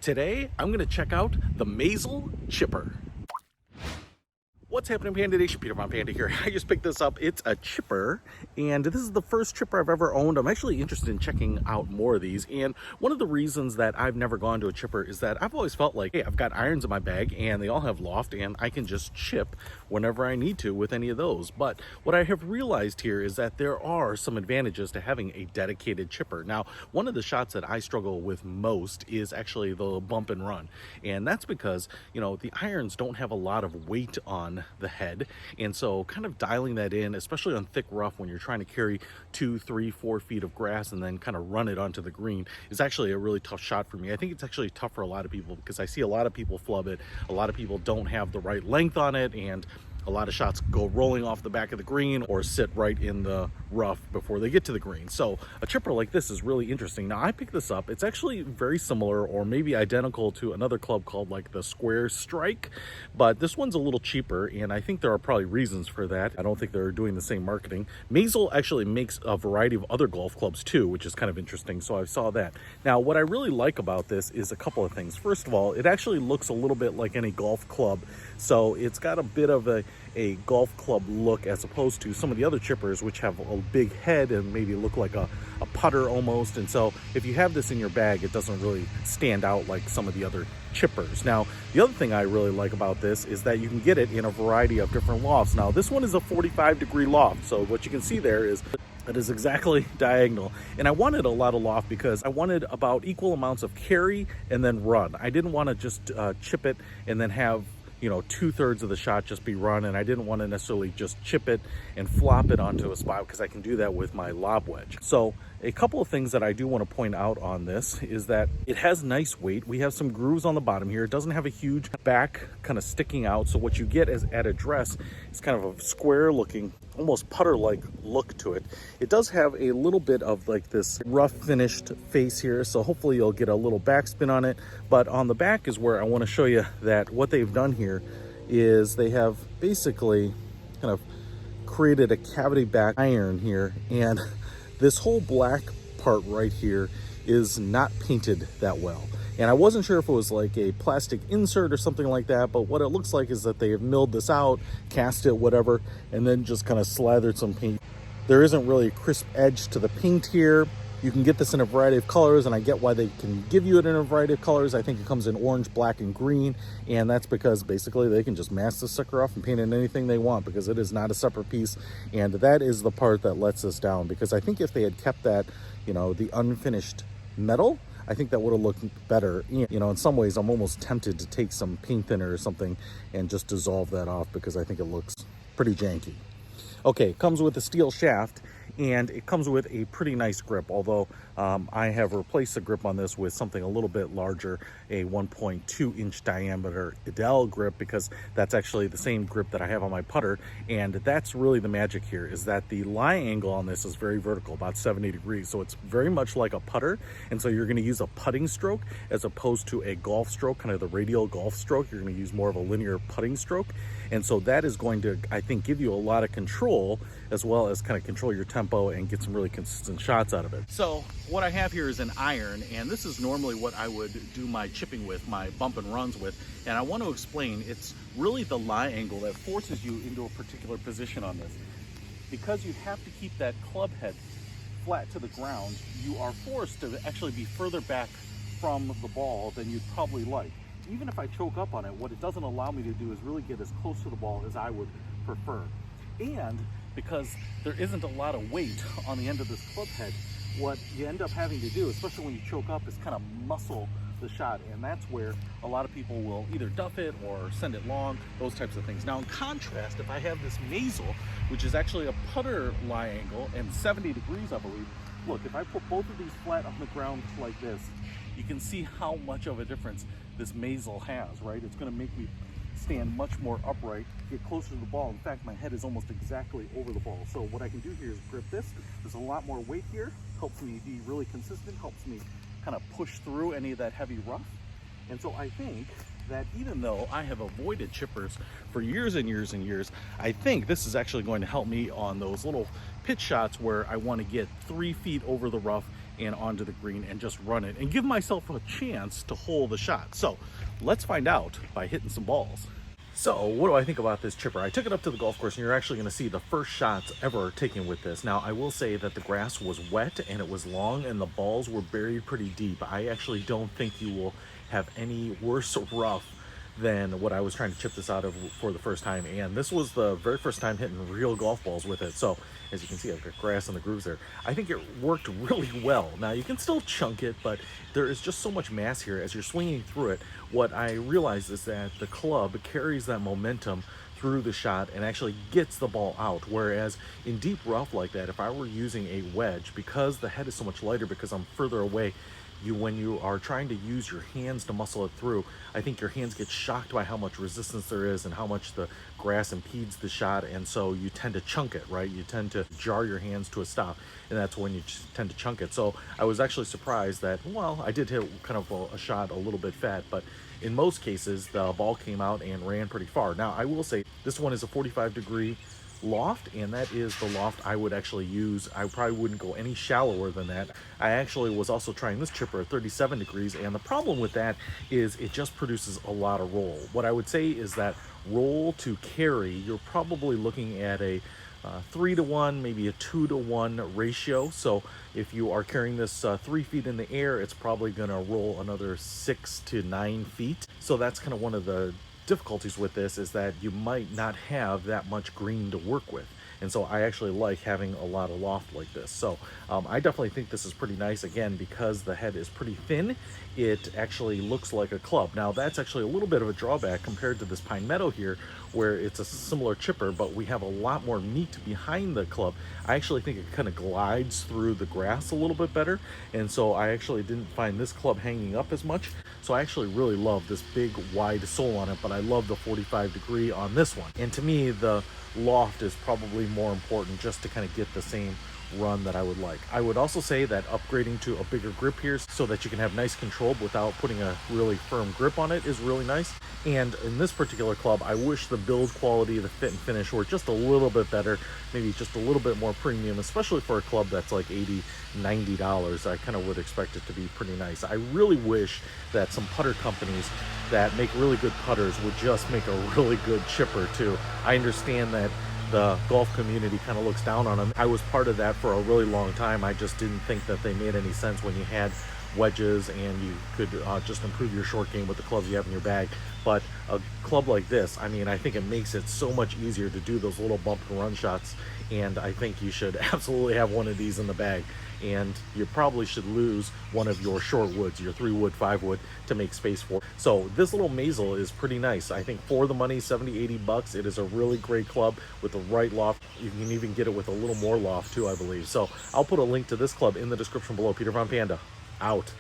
Today, I'm going to check out the MAZEL chipper. What's happening, Panda Nation? Peter Von Panda here. I just picked this up. It's a chipper, and this is the first chipper I've ever owned. I'm actually interested in checking out more of these, and one of the reasons that I've never gone to a chipper is that I've always felt like, hey, I've got irons in my bag, and they all have loft, and I can just chip whenever I need to with any of those. But what I have realized here is that there are some advantages to having a dedicated chipper. Now, one of the shots that I struggle with most is actually the bump and run, and that's because, you know, the irons don't have a lot of weight on the head, and so kind of dialing that in, especially on thick rough when you're trying to carry 2, 3, 4 feet of grass and then kind of run it onto the green, is actually a really tough shot for me. I think it's actually tough for a lot of people because I see a lot of people flub it, a lot of people don't have the right length on it, and a lot of shots go rolling off the back of the green or sit right in the rough before they get to the green. So a chipper like this is really interesting. Now, I picked this up. It's actually very similar or maybe identical to another club called like the Square Strike, but this one's a little cheaper, and I think there are probably reasons for that. I don't think they're doing the same marketing. MAZEL actually makes a variety of other golf clubs too, which is kind of interesting, so I saw that. Now, what I really like about this is a couple of things. First of all, it actually looks a little bit like any golf club, so it's got a bit of a golf club look as opposed to some of the other chippers which have a big head and maybe look like a putter almost. And so if you have this in your bag, it doesn't really stand out like some of the other chippers. Now, the other thing I really like about this is that you can get it in a variety of different lofts. Now, this one is a 45-degree loft, so what you can see there is it is exactly diagonal, and I wanted a lot of loft because I wanted about equal amounts of carry and then run. I didn't want to just chip it and then have, you know, 2/3 of the shot just be run, and I didn't want to necessarily just chip it and flop it onto a spot because I can do that with my lob wedge. So a couple of things that I do want to point out on this is that it has nice weight. We have some grooves on the bottom here. It doesn't have a huge back kind of sticking out, so what you get is at address is kind of a square looking, almost putter-like look to it. It does have a little bit of like this rough finished face here, so hopefully you'll get a little backspin on it. But on the back is where I want to show you that what they've done here is they have basically kind of created a cavity back iron here, and this whole black part right here is not painted that well. And I wasn't sure if it was like a plastic insert or something like that, but what it looks like is that they have milled this out, cast it, whatever, and then just kind of slathered some paint. There isn't really a crisp edge to the paint here. You can get this in a variety of colors, and I get why they can give you it in a variety of colors. I think it comes in orange, black, and green, and that's because basically they can just mask this sucker off and paint it anything they want because it is not a separate piece, and that is the part that lets us down, because I think if they had kept that, you know, the unfinished metal, I think that would have looked better. You know, in some ways, I'm almost tempted to take some paint thinner or something and just dissolve that off because I think it looks pretty janky. Okay, it comes with a steel shaft, and it comes with a pretty nice grip, although I have replaced the grip on this with something a little bit larger, a 1.2-inch diameter Idel grip, because that's actually the same grip that I have on my putter. And that's really the magic here, is that the lie angle on this is very vertical, about 70 degrees, so it's very much like a putter. And so you're going to use a putting stroke as opposed to a golf stroke, kind of the radial golf stroke. You're going to use more of a linear putting stroke, and so that is going to, I think, give you a lot of control, as well as kind of control your tempo and get some really consistent shots out of it. So what I have here is an iron, and this is normally what I would do my chipping with, my bump and runs with. And I want to explain, it's really the lie angle that forces you into a particular position on this. Because you have to keep that club head flat to the ground, you are forced to actually be further back from the ball than you'd probably like. Even if I choke up on it, what it doesn't allow me to do is really get as close to the ball as I would prefer. And because there isn't a lot of weight on the end of this club head, what you end up having to do, especially when you choke up, is kind of muscle the shot, and that's where a lot of people will either duff it or send it long, those types of things. Now, in contrast, if I have this MAZEL, which is actually a putter lie angle and 70 degrees, I believe, look, if I put both of these flat on the ground like this, you can see how much of a difference this MAZEL has, right? It's going to make me stand much more upright, get closer to the ball. In fact, my head is almost exactly over the ball. So what I can do here is grip this. There's a lot more weight here, helps me be really consistent, helps me kind of push through any of that heavy rough. And so I think that even though I have avoided chippers for years and years and years, I think this is actually going to help me on those little pitch shots where I want to get 3 feet over the rough and onto the green and just run it and give myself a chance to hole the shot. So let's find out by hitting some balls. So what do I think about this chipper? I took it up to the golf course, and you're actually going to see the first shots ever taken with this. Now, I will say that the grass was wet and it was long and the balls were buried pretty deep. I actually don't think you will have any worse rough than what I was trying to chip this out of for the first time. And this was the very first time hitting real golf balls with it. So as you can see, I've got grass in the grooves there. I think it worked really well. Now you can still chunk it, but there is just so much mass here as you're swinging through it. What I realized is that the club carries that momentum through the shot and actually gets the ball out. Whereas in deep rough like that, if I were using a wedge, because the head is so much lighter, because I'm further away, when you are trying to use your hands to muscle it through, I think your hands get shocked by how much resistance there is and how much the grass impedes the shot, and so you tend to chunk it, right? You tend to jar your hands to a stop, and that's when you tend to chunk it. So I was actually surprised that, well, I did hit kind of a shot a little bit fat, but in most cases the ball came out and ran pretty far. Now I will say this one is a 45-degree loft, and that is the loft I would actually use. I probably wouldn't go any shallower than that. I actually was also trying this chipper at 37 degrees, and the problem with that is it just produces a lot of roll. What I would say is that roll to carry, you're probably looking at a 3-to-1, maybe a 2-to-1 ratio. So if you are carrying this 3 feet in the air, it's probably going to roll another 6 to 9 feet. So that's kind of one of the difficulties with this, is that you might not have that much green to work with. And so I actually like having a lot of loft like this. So I definitely think this is pretty nice. Again, because the head is pretty thin, it actually looks like a club. Now that's actually a little bit of a drawback compared to this Pine Meadow here, where it's a similar chipper, but we have a lot more meat behind the club. I actually think it kind of glides through the grass a little bit better. And so I actually didn't find this club hanging up as much. So I actually really love this big wide sole on it, but I love the 45-degree on this one. And to me, the loft is probably more important just to kind of get the same run that I would like. I would also say that upgrading to a bigger grip here so that you can have nice control without putting a really firm grip on it is really nice. And in this particular club, I wish the build quality, the fit and finish were just a little bit better, maybe just a little bit more premium, especially for a club that's like $80, $90. I kind of would expect it to be pretty nice. I really wish that some putter companies that make really good putters would just make a really good chipper too. I understand that the golf community kind of looks down on them. I was part of that for a really long time. I just didn't think that they made any sense when you had wedges and you could just improve your short game with the clubs you have in your bag. But a club like this, I mean, I think it makes it so much easier to do those little bump and run shots, and I think you should absolutely have one of these in the bag. And you probably should lose one of your short woods, your 3-wood, 5-wood, to make space for. So this little Mazel is pretty nice. I think for the money, 70, 80 bucks, it is a really great club with the right loft. You can even get it with a little more loft too, I believe. So I'll put a link to this club in the description below. Peter Von Panda, out.